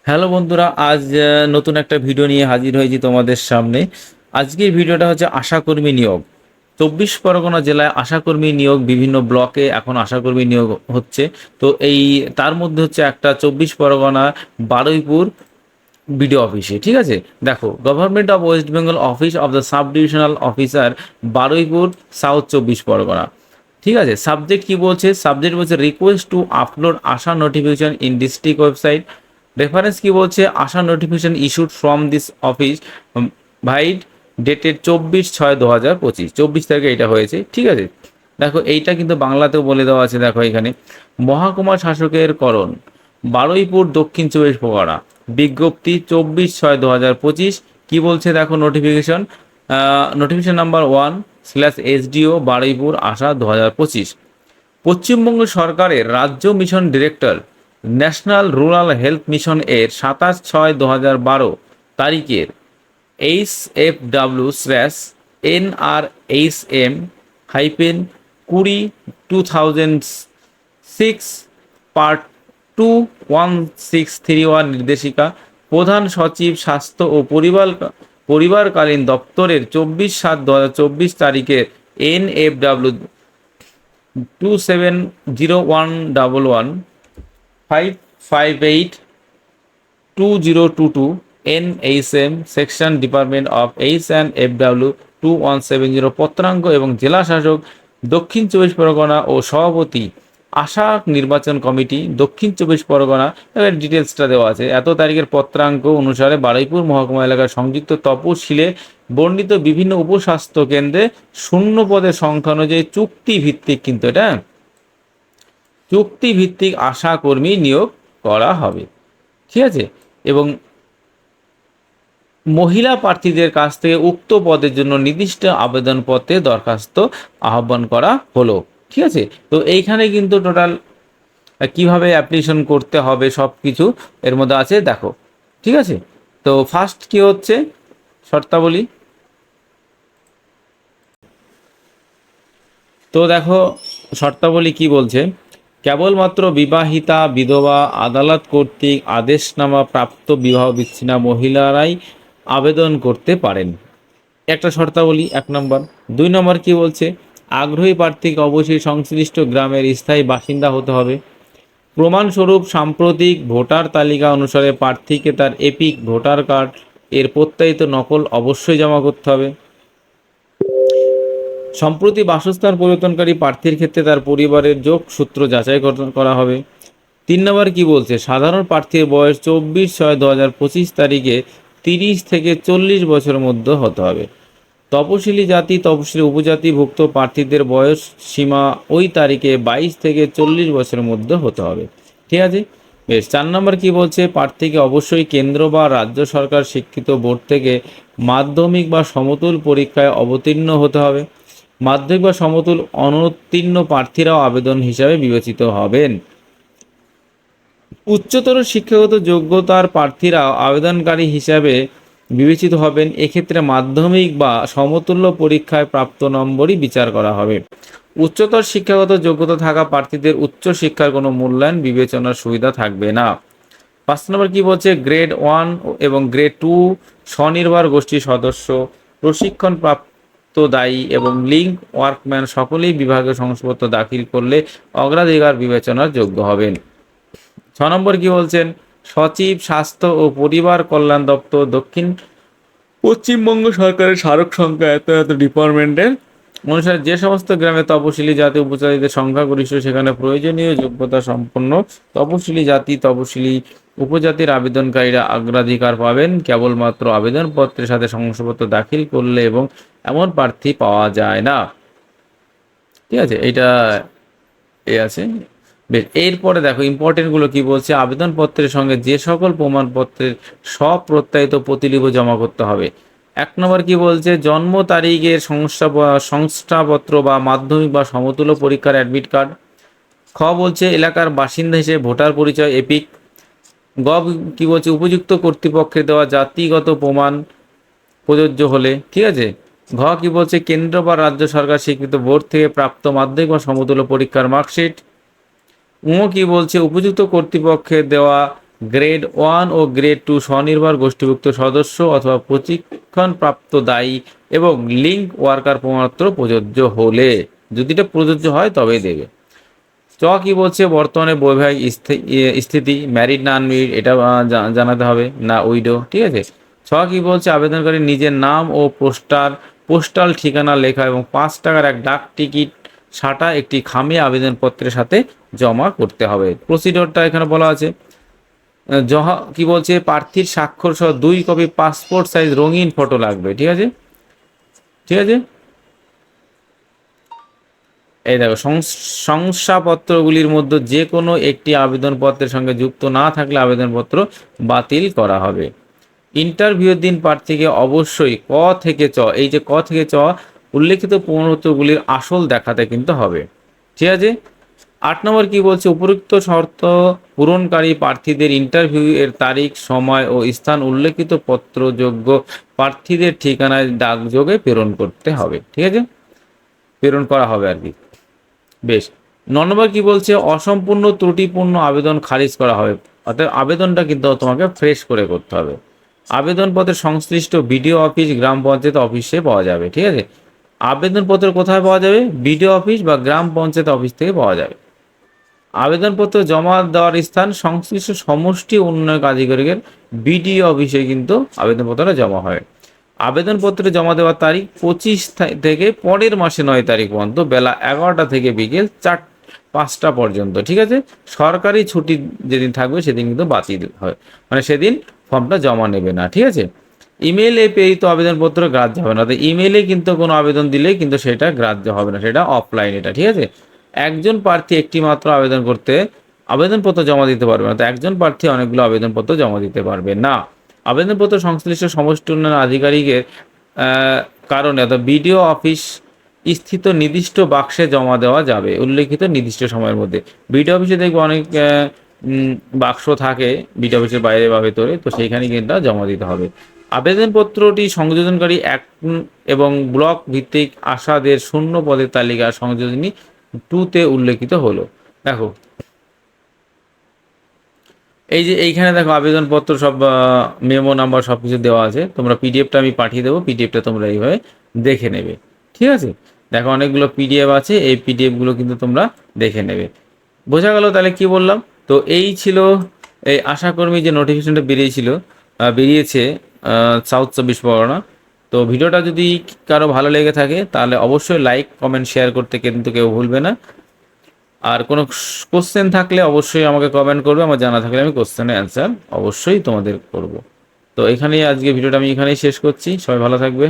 Hello বন্ধুরা, আজ নতুন একটা ভিডিও নিয়ে হাজির হয়েছি তোমাদের সামনে। আজকের ভিডিওটা হচ্ছে আশাকর্মী নিয়োগ। 24 পরগনা জেলায় আশাকর্মী নিয়োগ, বিভিন্ন ব্লকে এখন আশাকর্মী নিয়োগ হচ্ছে। তো তার মধ্যে হচ্ছে একটা 24 পরগনা বারুইপুর বিডিও অফিসে। ঠিক আছে, দেখো, government of West Bengal office of the sub divisional officer Baruipur, south 24 Pargana. ঠিক আছে, সাবজেক্ট কি বলছে? সাবজেক্ট বলছে request to upload ASHA notification in district website. Reference কি বলছে? ASHA notification issued from this office vide dated 24/6/2025, 24 তারিখে এটা হয়েছে। ঠিক আছে, দেখো এইটা কিন্তু বাংলাতেও বলে দেওয়া আছে। দেখো এখানে মহাকুমার শাসকের করণ, বারুইপুর, দক্ষিণ 24 পরগনা। বিজ্ঞপ্তি 24/6/2025। কি বলছে দেখো? Notification notification number 1/SDO Baruipur ASHA 2025। Paschimbanga সরকারের রাজ্য mission director, national rural health mission এর 27/6/2012 তারিখের HFW/NRHM-20/2006 পার্ট 21631 নির্দেশিকা, প্রধান সচিব স্বাস্থ্য ও পরিবারকালীন দপ্তরের 24/7/2024 তারিখের NFW 270111-558-2022 NHM section department of H&FW 2170 পত্রাঙ্গ এবং জেলা শাসক দক্ষিণ 24 পরগনা ও সভাপতি আশা নির্বাচন কমিটি দক্ষিণ 24 পরগনা। এবার ডিটেলসটা দেওয়া আছে। এত তারিখের পত্রাঙ্ক অনুসারে বারুইপুর মহকুমা এলাকার সংযুক্ত তপশিলে বর্ণিত বিভিন্ন উপস্বাস্থ্য কেন্দ্রে শূন্য পদের সংখ্যা অনুযায়ী চুক্তি ভিত্তিক, কিন্তু এটা চুক্তি ভিত্তিক আশা কর্মী নিয়োগ করা হবে। ঠিক আছে, এবং মহিলা প্রার্থীদের কাছ থেকে উক্ত পদের জন্য নির্দিষ্ট আবেদনপত্রে দরখাস্ত আহ্বান করা হলো। ঠিক আছে, তো এইখানে কিন্তু টোটাল কিভাবে অ্যাপ্লিকেশন করতে হবে সব কিছু এর মধ্যে আছে, দেখো। ঠিক আছে, তো ফার্স্ট কি হচ্ছে শর্তাবলী। তো দেখো শর্তাবলী কি বলছে? কেবলমাত্র বিবাহিতা, বিধবা, আদালত কর্তৃক আদেশনামা প্রাপ্ত বিবাহ বিচ্ছিন্না মহিলারাই আবেদন করতে পারেন। একটা শর্তাবলী 1 নম্বর। 2 নম্বর কি বলছে? আগ্রহী প্রার্থীকে অবশ্যই সংশ্লিষ্ট গ্রামের স্থায়ী বাসিন্দা হতে হবে। প্রমাণস্বরূপ সাম্প্রতিক ভোটার তালিকা অনুসারে প্রার্থীকে তার এপিক ভোটার কার্ড এর প্রত্যায়িত নকল অবশ্যই জমা করতে হবে। সম্প্রতি বাসস্থান পরিবর্তনকারী প্রার্থীর ক্ষেত্রে তার পরিবারের যোগসূত্র যাচাই করা হবে। 3 নম্বর কি বলছে? সাধারণ প্রার্থীর বয়স 24/6/2025 তারিখে 30 থেকে 40 বছরের মধ্যে হতে হবে। তপশিলি জাতি, তপশিলি উপজাতিভুক্ত প্রার্থীদের বয়স সীমা ওই তারিখে 22 থেকে 40 বছরের মধ্যে হতে হবে। ঠিক আছে, বেশ। 4 নম্বর কি বলছে? প্রার্থীকে অবশ্যই কেন্দ্র বা রাজ্য সরকার স্বীকৃত বোর্ড থেকে মাধ্যমিক বা সমতুল পরীক্ষায় অবতীর্ণ হতে হবে। মাধ্যমিক বা সমতুল অনুত্তীর্ণ প্রার্থীরাও আবেদন হিসাবে বিবেচিত হবেন। উচ্চতর শিক্ষাগত যোগ্যতার প্রার্থীরাও আবেদনকারী হিসাবে বিবেচিত হবেন। এক্ষেত্রে মাধ্যমিক বা সমতুল্য পরীক্ষায় প্রাপ্ত নম্বরই বিচার করা হবে। উচ্চতর শিক্ষাগত যোগ্যতা থাকা প্রার্থীদের উচ্চ শিক্ষার কোনো মূল্যায়ন বিবেচনার সুবিধা থাকবে না। 5 নম্বর কি বলছে? গ্রেড 1 এবং গ্রেড 2 স্বনির্ভর গোষ্ঠীর সদস্য, প্রশিক্ষণ প্রাপ্ত দায়ী এবং লিঙ্ক ওয়ার্কম্যান সকলেই বিভাগীয় শংসাপত্র দাখিল করলে অগ্রাধিকার বিবেচনার যোগ্য হবেন। 6 নম্বর কি বলছেন? সচিব স্বাস্থ্য ও পরিবার কল্যাণ দপ্তর দক্ষিণ পশ্চিমবঙ্গ সরকারের স্মারক সংখ্যা এত এত ডিপার্টমেন্টের অনুসারে যে সমস্ত গ্রামে তপশিলি জাতি উপজাতিদের সংখ্যাগরিষ্ঠ, সেখানে প্রয়োজনীয় যোগ্যতা সম্পন্ন তপশিলি জাতি, তপশিলি উপজাতির আবেদনকারীরা অগ্রাধিকার পাবেন। কেবলমাত্র আবেদনপত্রের সাথে শংসাপত্র দাখিল করলে এবং এমন প্রার্থী পাওয়া যায় না। ঠিক আছে, এইটা আছে। বেশ, এরপরে দেখো ইম্পর্টেন্টগুলো কি বলছে? আবেদনপত্রের সঙ্গে যে সকল প্রমাণপত্রের সব প্রত্যায়িত প্রতিলিপি জমা করতে হবে। 1 নম্বর কি বলছে? জন্ম তারিখের শংসাপত্র বা মাধ্যমিক বা সমতুল্য পরীক্ষার অ্যাডমিট কার্ড। খ বলছে এলাকার বাসিন্দা হিসেবে ভোটার পরিচয় এপিক। গ কি বলছে? উপযুক্ত কর্তৃপক্ষের দেওয়া জাতিগত প্রমাণ প্রযোজ্য হলে। ঠিক আছে। ঘ কি বলছে? কেন্দ্র বা রাজ্য সরকার স্বীকৃত বোর্ড থেকে প্রাপ্ত মাধ্যমিক বা সমতুল্য পরীক্ষার মার্কশিট। কি বলছে? উপযুক্ত কর্তৃপক্ষের দেওয়া গ্রেড 1 ও গ্রেড 2 স্বনির্ভর গোষ্ঠীভুক্ত সদস্য অথবা প্রশিক্ষণপ্রাপ্ত দায়ী এবং লিঙ্ক ওয়ার্কার প্রমাণপত্র প্রযোজ্য হলে, যদি এটা প্রযোজ্য হয় তবেই দেবে। চ কি বলছে, বর্তমানে বৈবাহিক স্থিতি, ম্যারিড না আনম্যারিড এটা জানাতে হবে, না উইডো, ঠিক আছে। ছ কি বলছে, আবেদনকারী নিজের নাম ও পোস্টাল ঠিকানা লেখা এবং 5 টাকার এক ডাক টিকিট সাটা একটি খামে আবেদনপত্রের সাথে জমা করতে হবে। প্রসিডিওরটা এখানে বলা আছে। কি বলছে, প্রার্থীর স্বাক্ষর সহ 2 কপি পাসপোর্ট সাইজ রঙিন ফটো লাগবে, ঠিক আছে, ঠিক আছে। এই দেখো, শংসাপত্রগুলির মধ্যে যে কোনো একটি আবেদনপত্রের সঙ্গে যুক্ত না থাকলে আবেদনপত্র বাতিল করা হবে। ইন্টারভিউর দিন প্রার্থীকে অবশ্যই ক থেকে চ, এই যে ক থেকে চ উল্লেখিত প্রমাণপত্রগুলির আসল দেখাতে কিন্তু হবে, ঠিক আছে। 8 নম্বর কি বলছে, উপযুক্ত শর্ত পূরণকারী প্রার্থীদের ইন্টারভিউ এর তারিখ, সময় ও স্থান উল্লেখিত পত্রযোগ্য প্রার্থীদের ঠিকানায় ডাকযোগে প্রেরণ করতে হবে, ঠিক আছে, প্রেরণ করা হবে আর কি। বেশ। 9 নম্বর কি বলছে, অসম্পূর্ণ ত্রুটিপূর্ণ আবেদন খারিজ করা হবে, অর্থাৎ আবেদনটা কিন্তু তোমাকে ফ্রেশ করে করতে হবে। আবেদনপত্রের সংশ্লিষ্ট বিডিও অফিস, গ্রাম পঞ্চায়েত অফিসে পাওয়া যাবে, ঠিক আছে। আবেদনপত্র কোথায় পাওয়া যাবে, বিডিও অফিস বা গ্রাম পঞ্চায়েত অফিস থেকে পাওয়া যাবে। আবেদনপত্র জমা দেওয়ার স্থান সংশ্লিষ্ট সমষ্টি উন্নয়ন আধিকারিকের বিডিও অফিসে কিন্তু আবেদনপত্রটা জমা হয়। আবেদনপত্র জমা দেওয়ার তারিখ 25 থেকে পরের মাসে 9 তারিখ পর্যন্ত বেলা 11টা থেকে বিকেল 5টা পর্যন্ত, ঠিক আছে। সরকারি ছুটি যেদিন থাকবে সেদিন কিন্তু বাতিল হয়, মানে সেদিন ফর্মটা জমা নেবে না, ঠিক আছে। ইমেইলে প্রেরিত আবেদনপত্র গ্রাহ্য হবে না, তো ইমেইলে কিন্তু কোনো আবেদন দিলে কিন্তু সেটা গ্রাহ্য হবে না, সেটা অফলাইন, এটা ঠিক আছে। একজন প্রার্থী একটি মাত্র আবেদনপত্র জমা দিতে পারবে না, তো একজন প্রার্থী অনেকগুলো আবেদনপত্র জমা দিতে পারবে না। আবেদনপত্র সংশ্লিষ্ট সমষ্টি উন্নয়ন আধিকারিকের কারণে, অর্থাৎ বিডিও অফিস স্থিত নির্দিষ্ট বাক্সে জমা দেওয়া যাবে উল্লেখিত নির্দিষ্ট সময়ের মধ্যে। বিডিও অফিসে দেখবো অনেক বাক্স থাকে বিডিও অফিসের বাইরে বা ভেতরে, তো সেইখানে কিন্তু জমা দিতে হবে। আবেদনপত্রটি সংযোজনকারী এবং ব্লক ভিত্তিক আশাদের শূন্য পদের তালিকা সংযোজনী 2-তে উল্লেখিত হলো। দেখো এই যে এইখানে দেখো আবেদনপত্র সব মেমো নাম্বার সব কিছু দেওয়া আছে, তোমরা পিডিএফটা আমি পাঠিয়ে দেবো, পিডিএফটা তোমরা এইভাবে দেখে নেবে, ঠিক আছে। দেখো অনেকগুলো পিডিএফ আছে, এই পিডিএফগুলো কিন্তু তোমরা দেখে নেবে। বোঝা গেল তাহলে কি বললাম। তো এই ছিল এই আশাকর্মী যে নোটিফিকেশনটা বেরিয়েছে সাউথ 24 পরগনা। তো ভিডিওটা যদি কারো ভালো লেগে থাকে তাহলে অবশ্যই লাইক কমেন্ট শেয়ার করতে কিন্তু কেউ ভুলবে না। আর কোনো কোশ্চেন থাকলে অবশ্যই আমাকে কমেন্ট করবে, আমার জানা থাকলে আমি কোশ্চেনের অ্যান্সার অবশ্যই তোমাদের করব। তো এখানেই আজকে ভিডিওটা আমি এখানেই শেষ করছি, সবাই ভালো থাকবে।